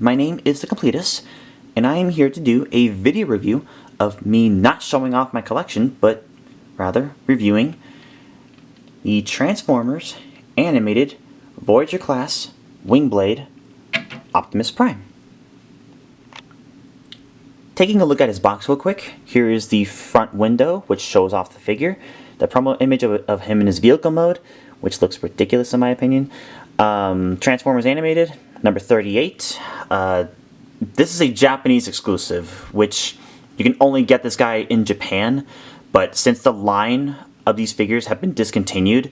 my name is The Completist, and I am here to do a video review of me not showing off my collection, but rather reviewing the Transformers animated Voyager class Wingblade Optimus Prime. Taking a look at his box real quick, here is the front window which shows off the figure, the promo image of him in his vehicle mode, which looks ridiculous in my opinion. Transformers animated, number 38. This is a Japanese exclusive, which you can only get this guy in Japan, but since the line of these figures have been discontinued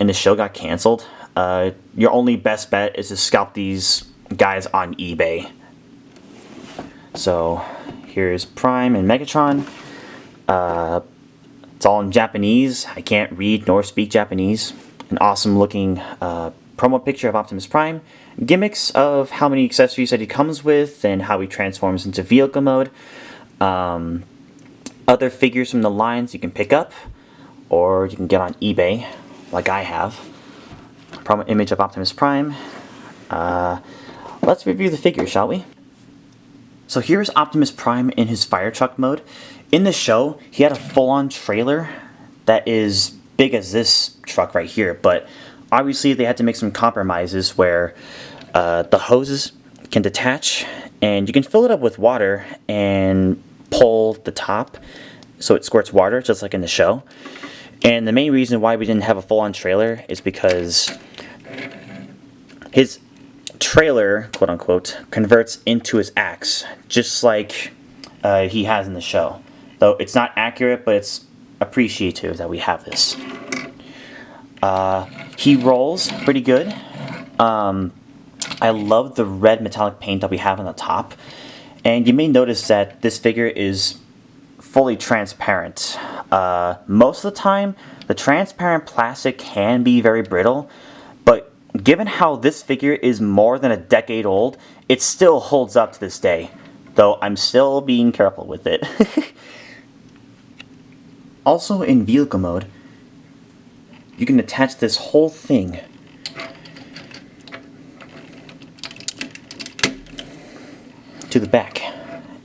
and the show got canceled, your only best bet is to scalp these guys on eBay. So here's Prime and Megatron. It's all in Japanese. I can't read nor speak Japanese. An awesome looking promo picture of Optimus Prime. Gimmicks of how many accessories that he comes with and how he transforms into vehicle mode. Other figures from the lines you can pick up or you can get on eBay like I have. Promo image of Optimus Prime. Let's review the figure, shall we? So here's Optimus Prime in his fire truck mode. In the show, he had a full-on trailer that is big as this truck right here, but obviously they had to make some compromises where the hoses can detach and you can fill it up with water and pull the top so it squirts water just like in the show. And the main reason why we didn't have a full-on trailer is because his trailer, quote unquote, converts into his axe, just like he has in the show. Though it's not accurate, but it's appreciative that we have this. He rolls pretty good. I love the red metallic paint that we have on the top. And you may notice that this figure is fully transparent. Most of the time, the transparent plastic can be very brittle, but given how this figure is more than a decade old, it still holds up to this day, though I'm still being careful with it. Also in vehicle mode, you can attach this whole thing to the back,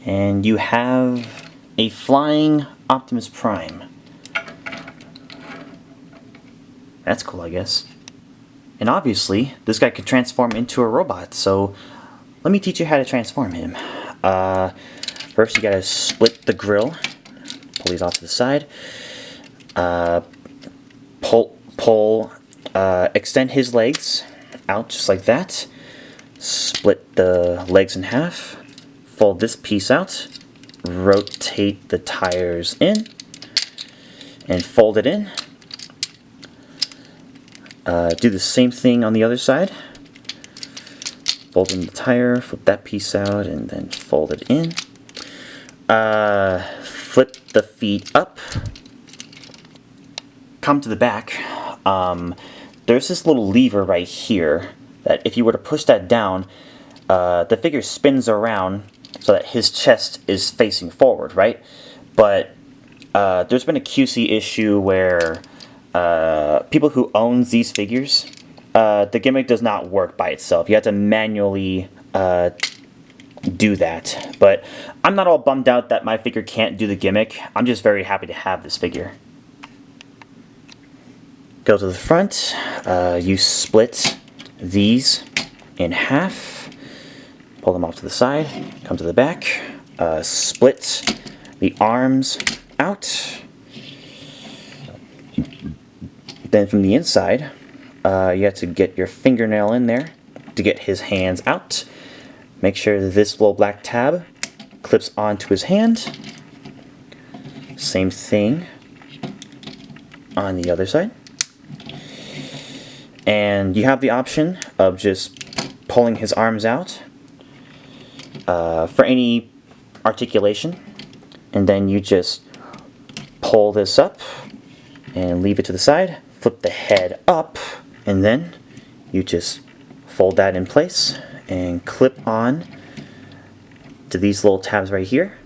and you have a flying Optimus Prime. That's cool, I guess. And obviously, this guy could transform into a robot, so let me teach you how to transform him. First, you gotta split the grill, pull these off to the side, extend his legs out just like that, split the legs in half, fold this piece out, rotate the tires in, and fold it in. Do the same thing on the other side. Fold in the tire, flip that piece out, and then fold it in. Flip the feet up. Come to the back. There's this little lever right here that if you were to push that down, the figure spins around so that his chest is facing forward, right? But there's been a QC issue where people who own these figures, the gimmick does not work by itself. You have to manually do that. But I'm not all bummed out that my figure can't do the gimmick. I'm just very happy to have this figure. Go to the front. You split these in half. Pull them off to the side. Come to the back. Split the arms out. Then from the inside, you have to get your fingernail in there to get his hands out. Make sure that this little black tab clips onto his hand. Same thing on the other side. And you have the option of just pulling his arms out for any articulation. And then you just pull this up and leave it to the side. Flip the head up, and then you just fold that in place and clip on to these little tabs right here.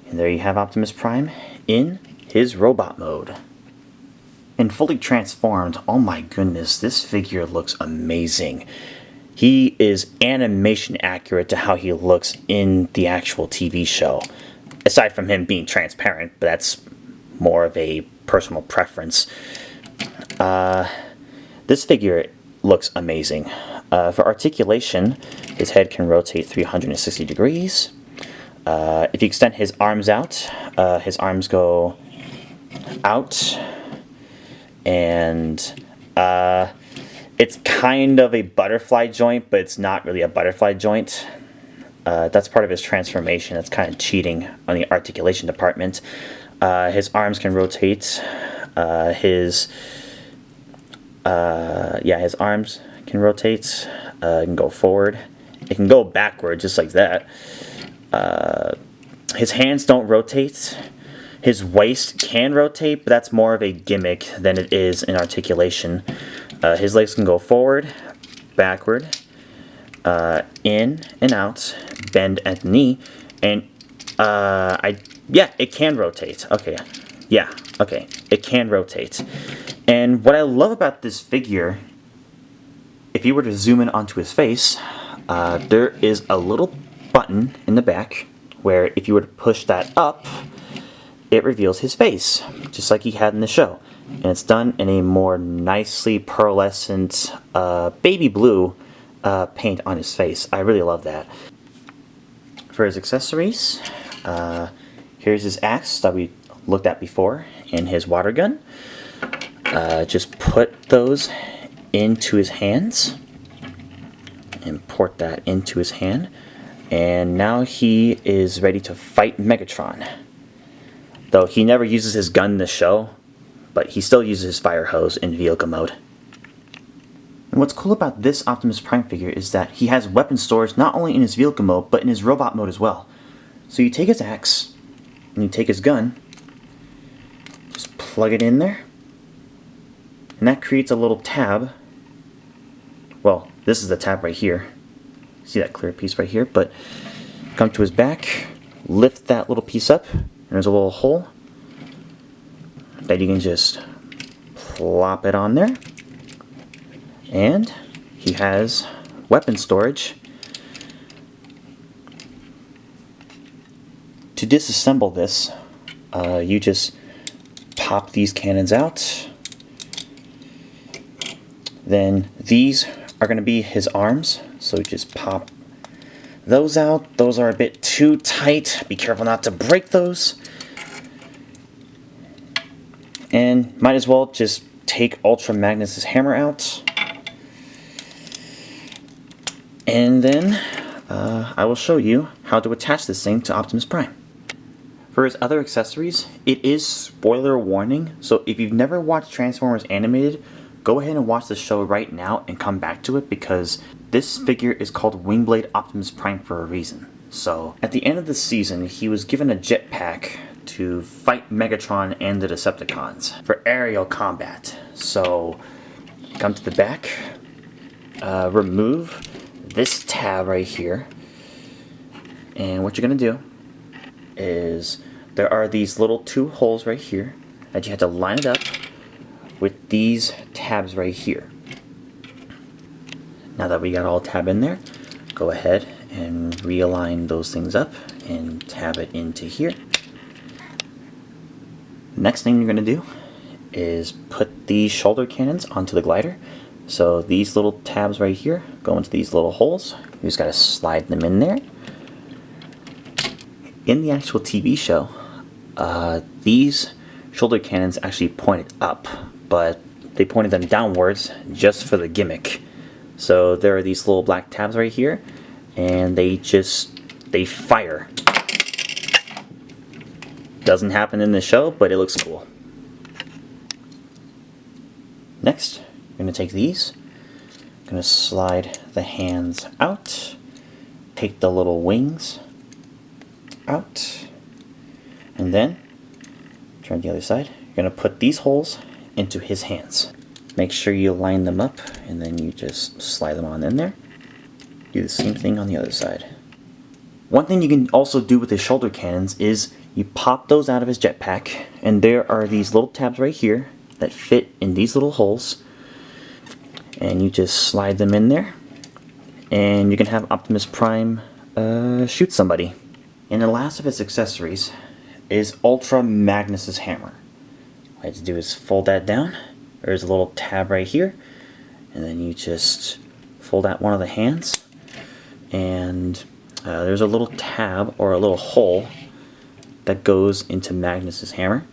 And there you have Optimus Prime in his robot mode. And fully transformed, oh my goodness, this figure looks amazing. he is animation accurate to how he looks in the actual TV show. Aside from him being transparent, but that's more of a personal preference. This figure looks amazing. For articulation, his head can rotate 360 degrees. If you extend his arms out, his arms go out, and it's kind of a butterfly joint, but it's not really a butterfly joint. That's part of his transformation. That's kind of cheating on the articulation department. His arms can rotate. His arms can rotate. It can go forward. It can go backward, just like that. His hands don't rotate. His waist can rotate, but that's more of a gimmick than it is in articulation. His legs can go forward, backward, in and out, bend at the knee, and it can rotate. Okay, it can rotate. And what I love about this figure, if you were to zoom in onto his face, there is a little button in the back where if you were to push that up, it reveals his face, just like he had in the show. And it's done in a more nicely pearlescent baby blue paint on his face. I really love that. For his accessories, here's his axe that we looked at before and his water gun. Just put those into his hands. Import that into his hand. And now he is ready to fight Megatron. Though he never uses his gun in the show, but he still uses his fire hose in vehicle mode. And what's cool about this Optimus Prime figure is that he has weapon storage not only in his vehicle mode, but in his robot mode as well. So you take his axe, and you take his gun, just plug it in there, and that creates a little tab. Well, this is the tab right here. See that clear piece right here? But come to his back, lift that little piece up, and there's a little hole that you can just plop it on there. And he has weapon storage. To disassemble this, you just pop these cannons out. Then these are going to be his arms, so just pop those out. Those are a bit too tight. Be careful not to break those. And might as well just take Ultra Magnus Hammer out. And then I will show you how to attach this thing to Optimus Prime. For his other accessories, it is spoiler warning, so if you've never watched Transformers Animated, go ahead and watch the show right now and come back to it, because this figure is called Wingblade Optimus Prime for a reason. So at the end of the season, he was given a jetpack to fight Megatron and the Decepticons for aerial combat. So come to the back, remove this tab right here, and what you're going to do is there are these little two holes right here that you have to line it up with these tabs right here. Now that we got all tab in there, go ahead and realign those things up and tab it into here. The next thing you're going to do is put these shoulder cannons onto the glider. So these little tabs right here go into these little holes. You just got to slide them in there. In the actual TV show, these shoulder cannons actually pointed up, but they pointed them downwards just for the gimmick. So there are these little black tabs right here, and they fire. Doesn't happen in the show, but it looks cool. Next, I'm going to take these. I'm going to slide the hands out, take the little wings out, and then turn the other side. You're going to put these holes into his hands. Make sure you line them up, and then you just slide them on in there. Do the same thing on the other side. One thing you can also do with his shoulder cannons is you pop those out of his jetpack, and there are these little tabs right here that fit in these little holes, and you just slide them in there, and you can have Optimus Prime shoot somebody. And the last of its accessories is Ultra Magnus's Hammer. All I have to do is fold that down. There's a little tab right here, and then you just fold out one of the hands, and there's a little tab or a little hole that goes into Magnus's hammer.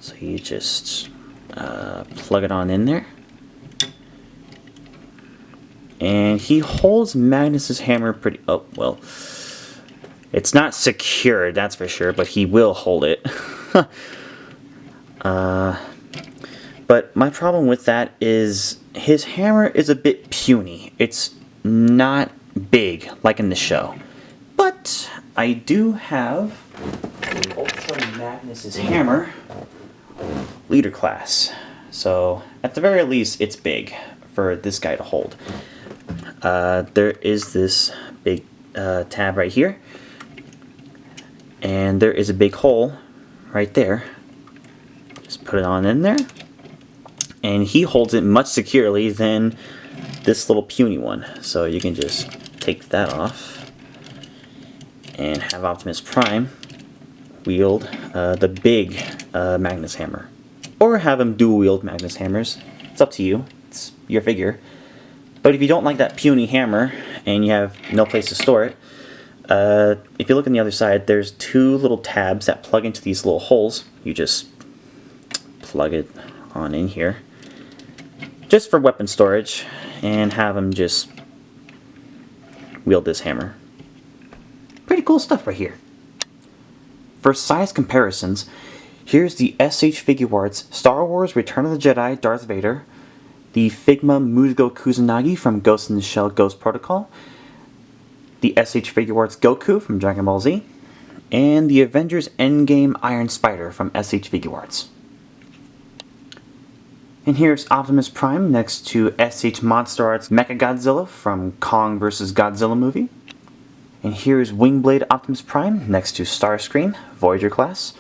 So you just plug it on in there, and he holds Magnus's hammer pretty. Oh well, it's not secured, that's for sure, but he will hold it. But my problem with that is his hammer is a bit puny. It's not big like in the show. But I do have the Ultra Magnus's Hammer leader class. So at the very least it's big for this guy to hold. There is this big tab right here. And there is a big hole right there. Just put it on in there. And he holds it much securely than this little puny one. So you can just take that off and have Optimus Prime wield the big Magnus Hammer. Or have him dual wield Magnus Hammers. It's up to you. It's your figure. But if you don't like that puny hammer and you have no place to store it, if you look on the other side, there's two little tabs that plug into these little holes. You just plug it on in here, just for weapon storage, and have him just wield this hammer. Pretty cool stuff right here. For size comparisons, here's the SH Figuarts Star Wars Return of the Jedi Darth Vader, the Figma Mugen Kusanagi from Ghost in the Shell Ghost Protocol, the SH Figuarts Goku from Dragon Ball Z, and the Avengers Endgame Iron Spider from SH Figuarts. And here's Optimus Prime next to SH Monster Arts Mechagodzilla from Kong vs. Godzilla movie. And here's Wingblade Optimus Prime next to Starscream, Voyager class.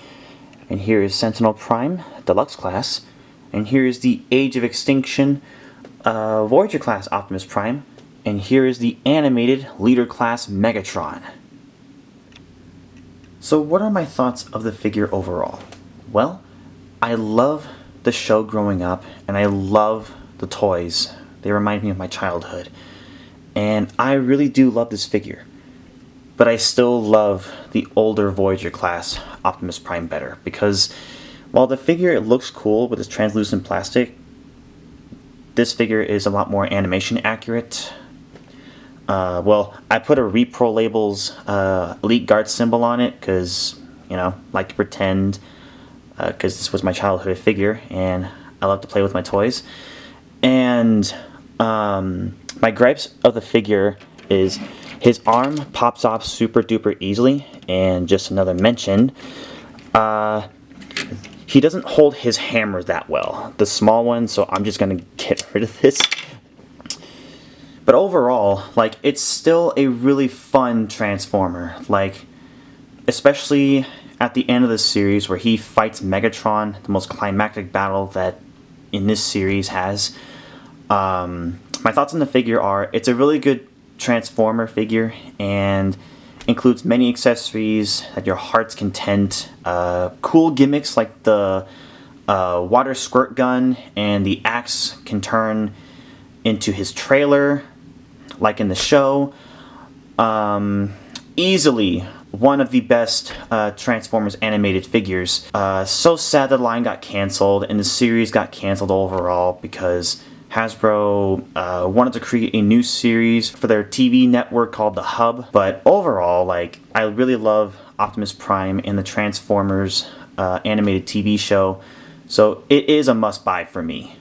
And here is Sentinel Prime, Deluxe class. And here is the Age of Extinction Voyager class Optimus Prime. And here is the animated Leader class Megatron. So what are my thoughts of the figure overall? Well, I love the show growing up, and I love the toys. They remind me of my childhood. And I really do love this figure. But I still love the older Voyager class Optimus Prime better, because while the figure looks cool with its translucent plastic, this figure is a lot more animation accurate. Well, I put a Repro Labels Elite Guard symbol on it because, you know, like to pretend, because this was my childhood figure and I love to play with my toys. And my gripes of the figure is his arm pops off super duper easily, and just another mention, he doesn't hold his hammer that well, the small one, so I'm just gonna get rid of this. But overall, like, it's still a really fun Transformer, like, especially at the end of the series where he fights Megatron, the most climactic battle that in this series has. My thoughts on the figure are, it's a really good Transformer figure and includes many accessories at your heart's content, cool gimmicks like the water squirt gun, and the axe can turn into his trailer like in the show. Easily one of the best Transformers animated figures. So sad the line got canceled and the series got canceled overall because Hasbro wanted to create a new series for their TV network called The Hub. But overall, like, I really love Optimus Prime in the Transformers animated TV show, so it is a must-buy for me.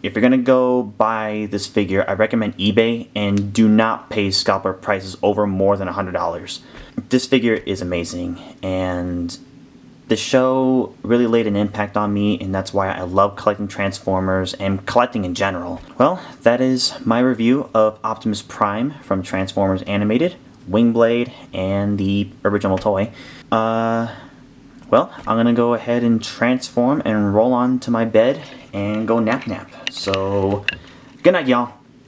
If you're gonna go buy this figure, I recommend eBay, and do not pay scalper prices over more than $100. This figure is amazing, and the show really laid an impact on me, and that's why I love collecting Transformers and collecting in general. Well, that is my review of Optimus Prime from Transformers Animated, Wingblade, and the original toy. Well, I'm gonna go ahead and transform and roll on to my bed and go nap. So, good night, y'all.